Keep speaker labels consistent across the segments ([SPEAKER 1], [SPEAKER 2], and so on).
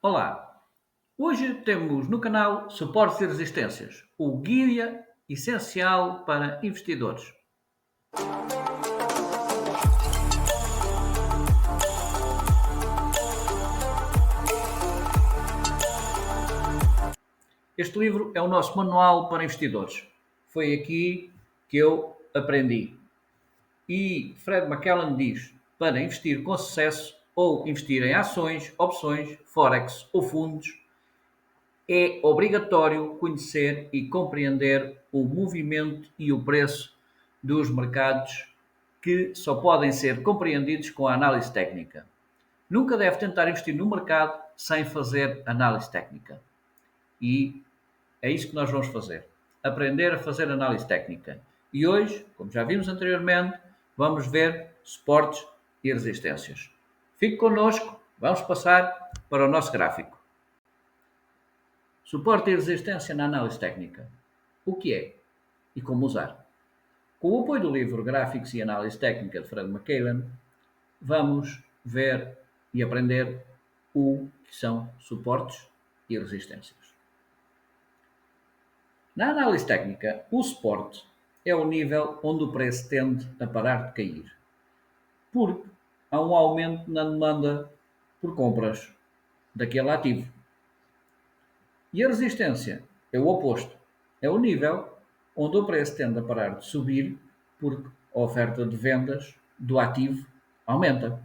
[SPEAKER 1] Olá, hoje temos no canal Suportes e Resistências, o guia essencial para investidores. Este livro é o nosso manual para investidores. Foi aqui que eu aprendi. E Fred McClellan diz: para investir com sucesso ou investir em ações, opções, forex ou fundos, é obrigatório conhecer e compreender o movimento e o preço dos mercados, que só podem ser compreendidos com a análise técnica. Nunca deve tentar investir no mercado sem fazer análise técnica. E é isso que nós vamos fazer. Aprender a fazer análise técnica. E hoje, como já vimos anteriormente, vamos ver suportes e resistências. Fique connosco, vamos passar para o nosso gráfico. Suporte e resistência na análise técnica. O que é e como usar? Com o apoio do livro Gráficos e Análise Técnica de Fred McClellan, vamos ver e aprender o que são suportes e resistências. Na análise técnica, o suporte é o nível onde o preço tende a parar de cair, porque há um aumento na demanda por compras daquele ativo. E a resistência é o oposto, é o nível onde o preço tende a parar de subir porque a oferta de vendas do ativo aumenta.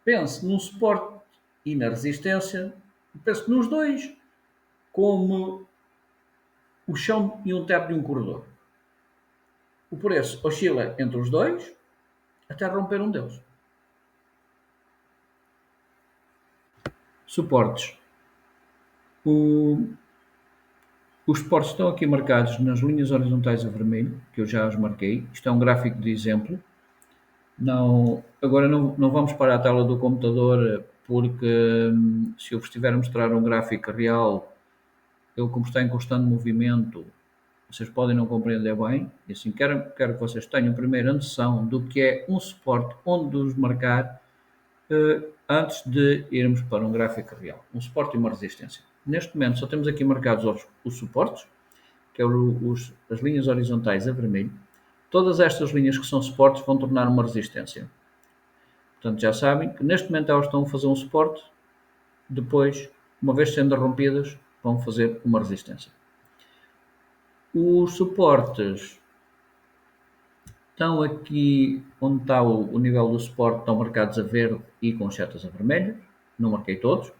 [SPEAKER 1] Pense no suporte e na resistência, pense nos dois como o chão e um teto de um corredor. O preço oscila entre os dois até romper um deles. Suportes. O- Os suportes estão aqui marcados nas linhas horizontais a vermelho, que eu já os marquei. Isto é um gráfico de exemplo. Agora não vamos para a tela do computador, porque se eu vos estiver a mostrar um gráfico real, ele como está em constante movimento, vocês podem não compreender bem. E assim, quero que vocês tenham primeiro a noção do que é um suporte, onde os marcar, antes de irmos para um gráfico real. Um suporte e uma resistência. Neste momento só temos aqui marcados os suportes, que é as linhas horizontais a vermelho. Todas estas linhas que são suportes vão tornar uma resistência. Portanto, já sabem que neste momento elas estão a fazer um suporte, depois, uma vez sendo rompidas, vão fazer uma resistência. Os suportes estão aqui onde está o nível do suporte, estão marcados a verde e com setas a vermelho. Não marquei todos.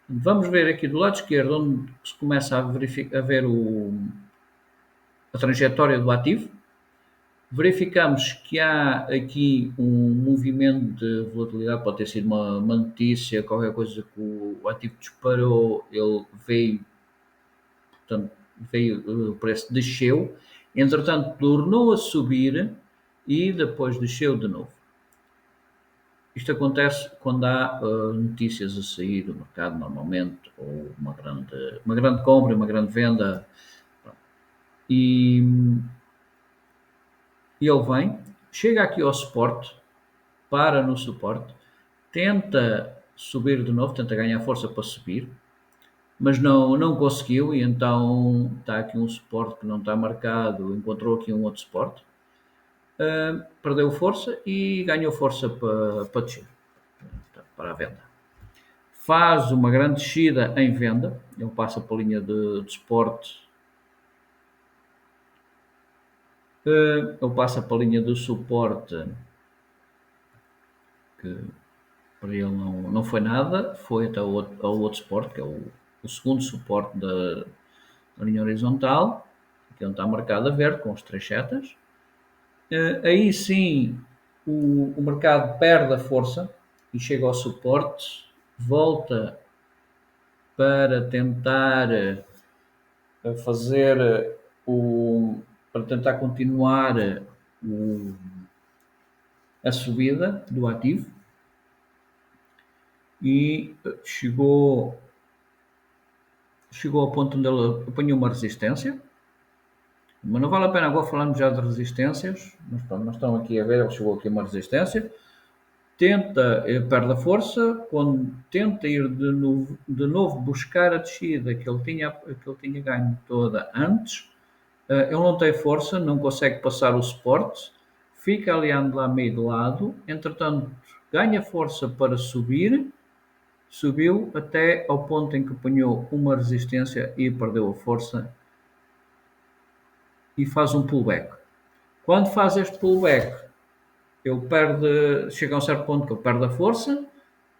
[SPEAKER 1] Vamos ver aqui do lado esquerdo, onde se começa a ver a trajetória do ativo. Verificamos que há aqui um movimento de volatilidade, pode ter sido uma notícia, qualquer coisa que o ativo disparou, ele veio, portanto, o preço desceu, entretanto tornou a subir e depois desceu de novo. Isto acontece quando há notícias a sair do mercado normalmente, ou uma grande compra, uma grande venda. E ele vem, chega aqui ao suporte, para no suporte, tenta subir de novo, tenta ganhar força para subir, mas não conseguiu, e então está aqui um suporte que não está marcado, encontrou aqui um outro suporte, perdeu força e ganhou força para descer, para a venda. Faz uma grande descida em venda, ele passa para a linha de suporte, ele passa para a linha de suporte, que para ele não foi nada, foi até ao outro suporte, que é o segundo suporte da linha horizontal, que não está marcado a verde, com as três setas. Aí sim o mercado perde a força e chega ao suporte, volta para tentar fazer para tentar continuar a subida do ativo, e chegou ao ponto onde ele apanhou uma resistência, mas não vale a pena agora falarmos já de resistências, mas pronto, nós estamos aqui a ver, ele chegou aqui a uma resistência, perde a força, quando tenta ir de novo buscar a descida que ele tinha ganho toda antes, ele não tem força, não consegue passar o suporte, fica ali a andar meio de lado, entretanto ganha força para subir, subiu até ao ponto em que apanhou uma resistência e perdeu a força e faz um pullback. Quando faz este pullback, chega a um certo ponto que ele perde a força,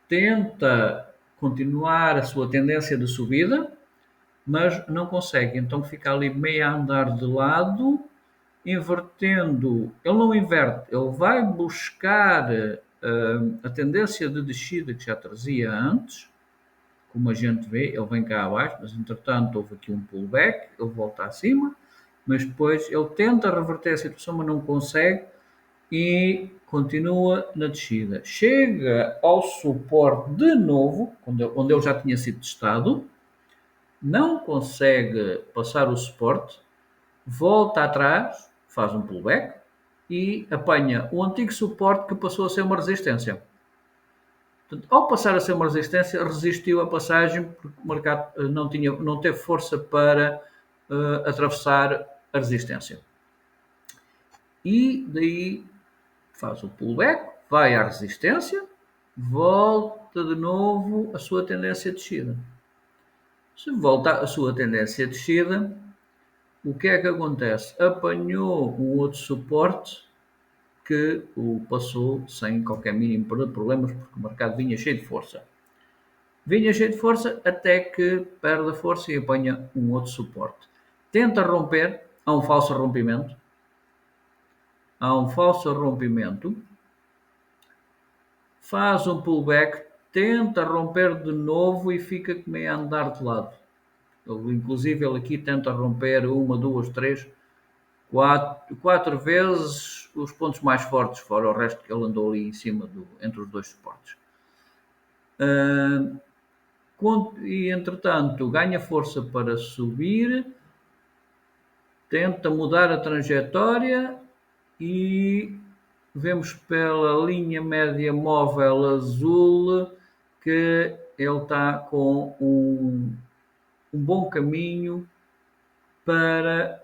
[SPEAKER 1] tenta continuar a sua tendência de subida, mas não consegue, então fica ali meio a andar de lado, invertendo. Ele não inverte, ele vai buscar a tendência de descida que já trazia antes, como a gente vê, ele vem cá abaixo, mas entretanto houve aqui um pullback, ele volta acima, mas depois ele tenta reverter a situação, mas não consegue e continua na descida. Chega ao suporte de novo, onde ele já tinha sido testado, não consegue passar o suporte, volta atrás, faz um pullback e apanha o antigo suporte que passou a ser uma resistência. Portanto, ao passar a ser uma resistência, resistiu à passagem porque o mercado não teve força para atravessar a resistência. E daí faz o pullback, vai à resistência, volta de novo a sua tendência descida. Se volta a sua tendência descida, o que é que acontece? Apanhou um outro suporte que o passou sem qualquer mínimo de problemas, porque o mercado vinha cheio de força. Vinha cheio de força até que perde a força e apanha um outro suporte. Tenta romper, há um falso rompimento. Faz um pullback, tenta romper de novo e fica meio a andar de lado. Inclusive ele aqui tenta romper uma, duas, três, quatro vezes os pontos mais fortes, fora o resto que ele andou ali em cima, entre os dois suportes. E entretanto ganha força para subir, tenta mudar a trajetória e vemos pela linha média móvel azul que ele está com um bom caminho para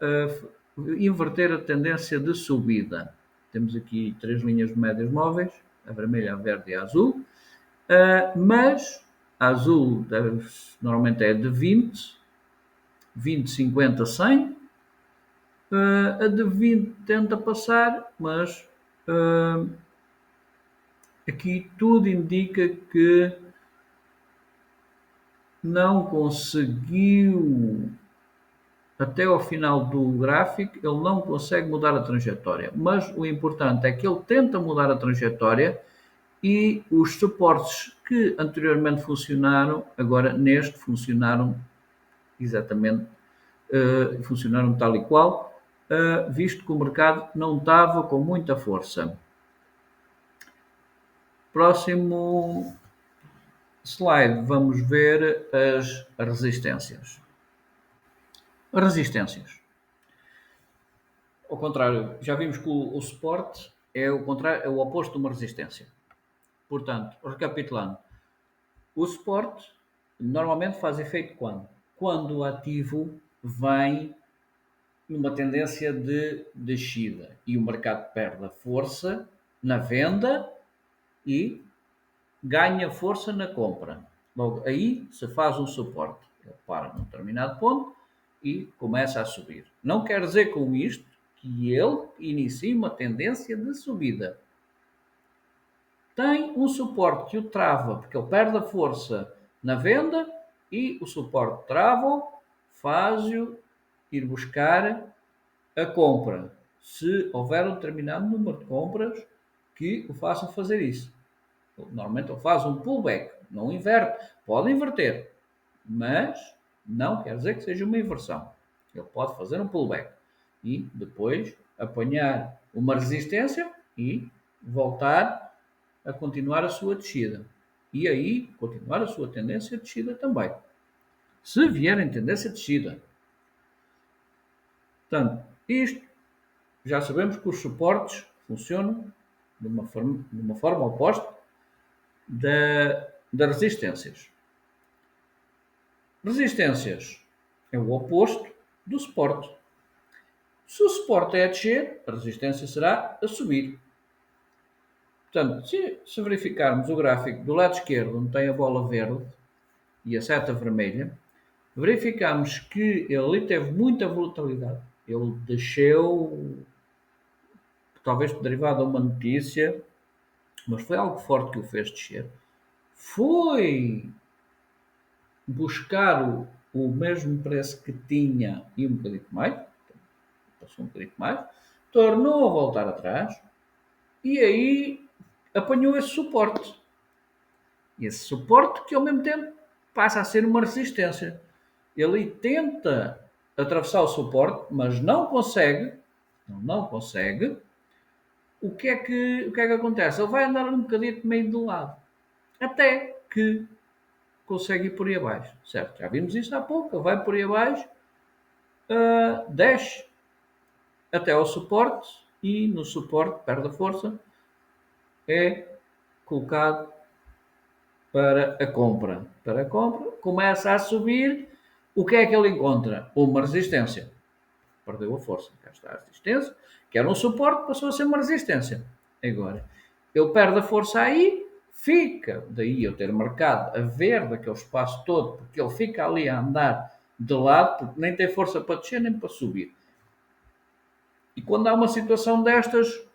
[SPEAKER 1] inverter a tendência de subida. Temos aqui três linhas médias móveis, a vermelha, a verde e a azul, mas a azul normalmente é de 20, 50, 100, a de 20 tenta passar, mas aqui tudo indica que não conseguiu, até ao final do gráfico, ele não consegue mudar a trajetória. Mas o importante é que ele tenta mudar a trajetória e os suportes que anteriormente funcionaram, agora neste funcionaram exatamente, funcionaram tal e qual, visto que o mercado não estava com muita força. Próximo slide, vamos ver as resistências. Resistências. Ao contrário, já vimos que o suporte é o oposto de uma resistência. Portanto, recapitulando, o suporte normalmente faz efeito quando? Quando o ativo vem numa tendência de descida e o mercado perde a força na venda e ganha força na compra. Logo aí se faz um suporte. Ele para num determinado ponto e começa a subir. Não quer dizer com isto que ele inicie uma tendência de subida. Tem um suporte que o trava, porque ele perde a força na venda e o suporte trava, faz-o ir buscar a compra. Se houver um determinado número de compras que o façam fazer isso. Normalmente ele faz um pullback, não inverte. Pode inverter, mas não quer dizer que seja uma inversão. Ele pode fazer um pullback e depois apanhar uma resistência e voltar a continuar a sua descida. E aí continuar a sua tendência de descida também. Se vier em tendência de descida. Portanto, isto já sabemos que os suportes funcionam de uma forma oposta das resistências. Resistências é o oposto do suporte. Se o suporte é a descer, a resistência será a subir. Portanto, se verificarmos o gráfico do lado esquerdo, onde tem a bola verde e a seta vermelha, verificamos que ele ali teve muita volatilidade. Ele desceu, talvez derivado de uma notícia, mas foi algo forte que o fez descer. Foi buscar o mesmo preço que tinha e um bocadinho mais, passou um bocadinho mais, tornou a voltar atrás e aí apanhou esse suporte. Esse suporte que ao mesmo tempo passa a ser uma resistência. Ele tenta atravessar o suporte, mas não consegue. Não consegue. O que é que acontece? Ele vai andar um bocadinho meio de lado. Até que consegue ir por aí abaixo. Certo? Já vimos isso há pouco. Ele vai por aí abaixo, desce até ao suporte e no suporte perde a força. É colocado para a compra. Para a compra, começa a subir. O que é que ele encontra? Uma resistência. Perdeu a força. Cá está a resistência, que era um suporte, passou a ser uma resistência. Agora, ele perde a força aí, fica, daí eu ter marcado a verde, aquele espaço todo, porque ele fica ali a andar de lado, porque nem tem força para descer nem para subir. E quando há uma situação destas,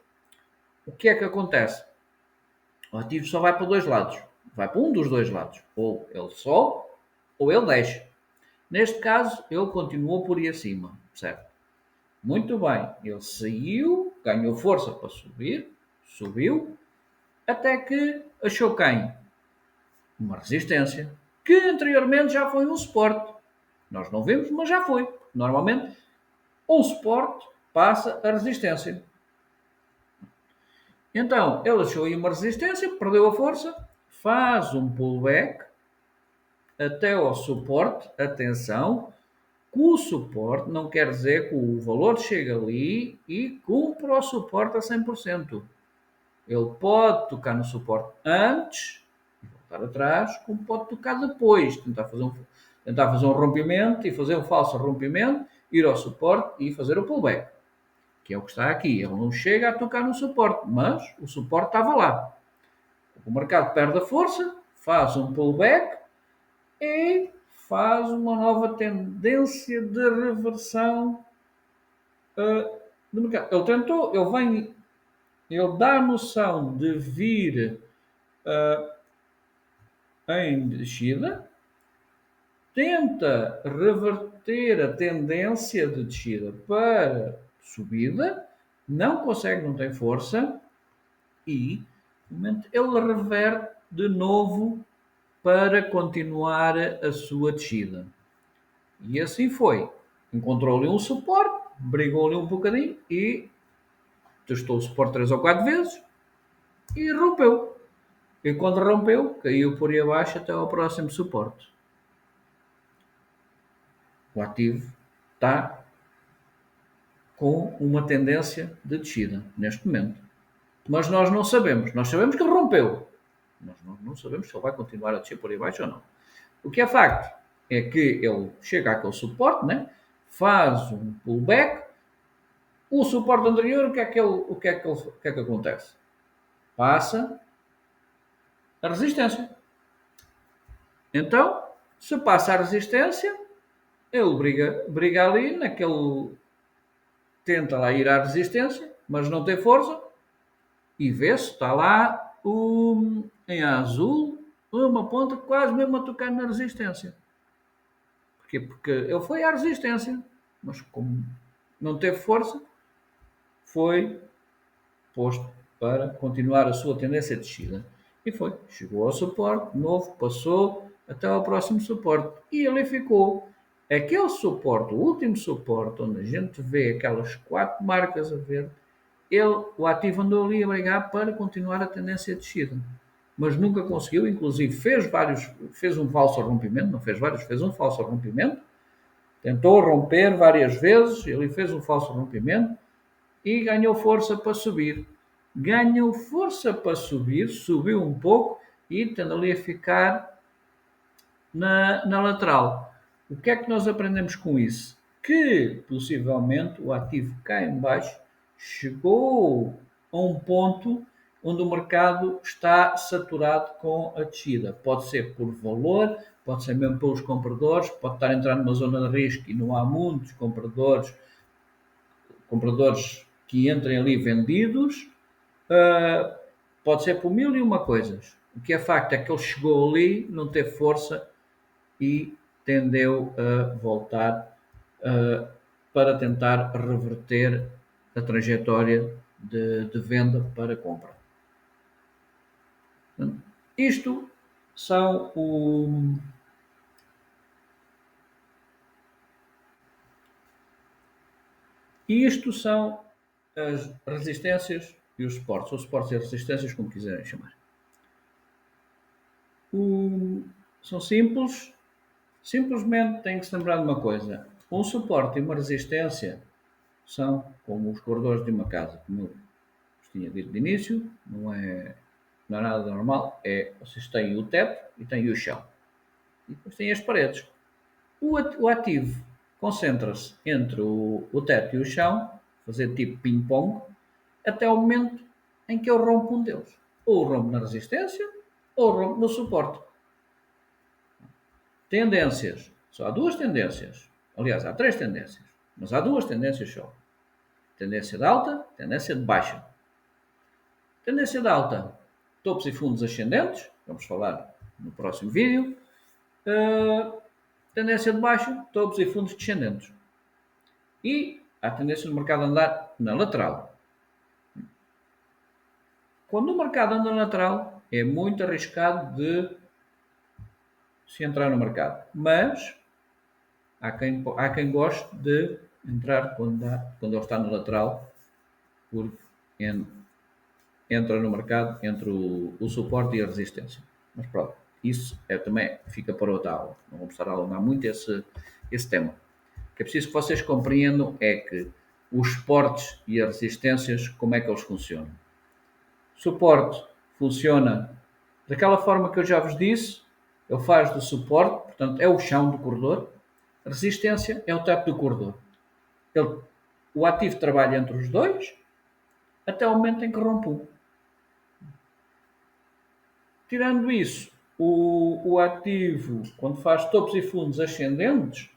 [SPEAKER 1] o que é que acontece? O ativo só vai para dois lados. Vai para um dos dois lados. Ou ele sobe, ou ele desce. Neste caso, ele continuou por aí acima, certo? Muito bem, ele saiu, ganhou força para subir, subiu, até que achou quem? Uma resistência, que anteriormente já foi um suporte. Nós não vemos, mas já foi. Normalmente, um suporte passa a resistência. Então, ele achou aí uma resistência, perdeu a força, faz um pullback até ao suporte. Atenção, que o suporte não quer dizer que o valor chega ali e cumpra o suporte a 100%. Ele pode tocar no suporte antes e voltar atrás, como pode tocar depois, tentar fazer um rompimento e fazer um falso rompimento, ir ao suporte e fazer o pullback, que é o que está aqui. Ele não chega a tocar no suporte, mas o suporte estava lá. O mercado perde a força, faz um pullback e faz uma nova tendência de reversão do mercado. Ele tentou, ele dá a noção de vir em descida, tenta reverter a tendência de descida para subida, não consegue, não tem força, e ele reverte de novo para continuar a sua descida. E assim foi. Encontrou ali um suporte, brigou ali um bocadinho e testou o suporte 3 ou 4 vezes e rompeu. E quando rompeu, caiu por aí abaixo até ao próximo suporte. O ativo está com uma tendência de descida neste momento. Mas nós não sabemos. Nós sabemos que ele rompeu. Mas não sabemos se ele vai continuar a descer por aí abaixo ou não. O que é facto é que ele chega àquele suporte, né? Faz um pullback. O suporte anterior, o que é que acontece? Passa a resistência. Então, se passa a resistência, ele briga ali naquele. Tenta lá ir à resistência, mas não tem força. E vê-se, está lá em azul, uma ponta quase mesmo a tocar na resistência. Porquê? Porque ele foi à resistência, mas como não teve força, foi posto para continuar a sua tendência de descida. E foi. Chegou ao suporte, novo, passou até ao próximo suporte. E ali ficou. Aquele suporte, o último suporte, onde a gente vê aquelas 4 marcas a ver, o ativo andou ali a brigar para continuar a tendência de descida. Mas nunca conseguiu, inclusive fez um falso rompimento, não fez vários, fez um falso rompimento, tentou romper várias vezes, ele fez um falso rompimento e ganhou força para subir. Ganhou força para subir, subiu um pouco, e tende ali a ficar na lateral. O que é que nós aprendemos com isso? Que possivelmente o ativo cá em baixo chegou a um ponto onde o mercado está saturado com a descida. Pode ser por valor, pode ser mesmo pelos compradores, pode estar a entrar numa zona de risco e não há muitos compradores que entrem ali vendidos. Pode ser por mil e uma coisas. O que é facto é que ele chegou ali, não teve força e tendeu a voltar para tentar reverter a trajetória de venda para compra. Isto são isto são as resistências e os suportes, ou suportes e resistências, como quiserem chamar. São simples, simplesmente tem que se lembrar de uma coisa: um suporte e uma resistência são como os corredores de uma casa, como eu vos tinha dito de início, não é nada normal, vocês têm o teto e têm o chão. E depois têm as paredes. O ativo concentra-se entre o teto e o chão, fazer tipo ping-pong, até o momento em que eu rompo um deles. Ou rompo na resistência, ou rompo no suporte. Tendências. Só há duas tendências. Aliás, há três tendências. Mas há duas tendências só. Tendência de alta, tendência de baixa. Tendência de alta, topos e fundos ascendentes, vamos falar no próximo vídeo. Tendência de baixa, topos e fundos descendentes. E há tendência do mercado a andar na lateral. Quando o mercado anda na lateral, é muito arriscado de se entrar no mercado. Mas há quem goste de entrar quando ele está na lateral, porque entra no mercado entre o suporte e a resistência. Mas pronto, isso também fica para outra aula. Não vamos estar a alongar muito esse tema. O que é preciso que vocês compreendam é que os suportes e as resistências, como é que eles funcionam. O suporte funciona daquela forma que eu já vos disse. Ele faz do suporte, portanto é o chão do corredor. A resistência é o teto do corredor. O ativo trabalha entre os dois até o momento em que rompe um. Tirando isso, o ativo, quando faz topos e fundos ascendentes,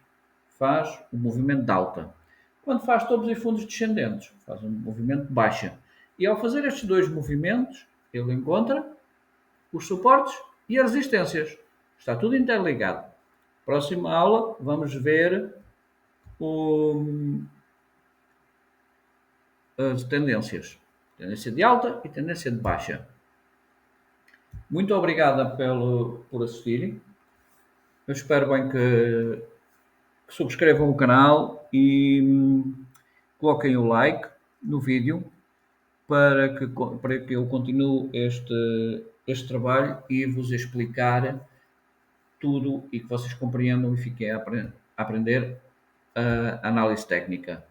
[SPEAKER 1] faz o movimento de alta. Quando faz topos e fundos descendentes, faz um movimento de baixa. E ao fazer estes dois movimentos, ele encontra os suportes e as resistências. Está tudo interligado. Próxima aula, vamos ver as tendências. Tendência de alta e tendência de baixa. Muito obrigada por assistirem. Eu espero bem que subscrevam o canal e coloquem o like no vídeo para que eu continue este trabalho e vos explicar tudo e que vocês compreendam e fiquem a aprender a análise técnica.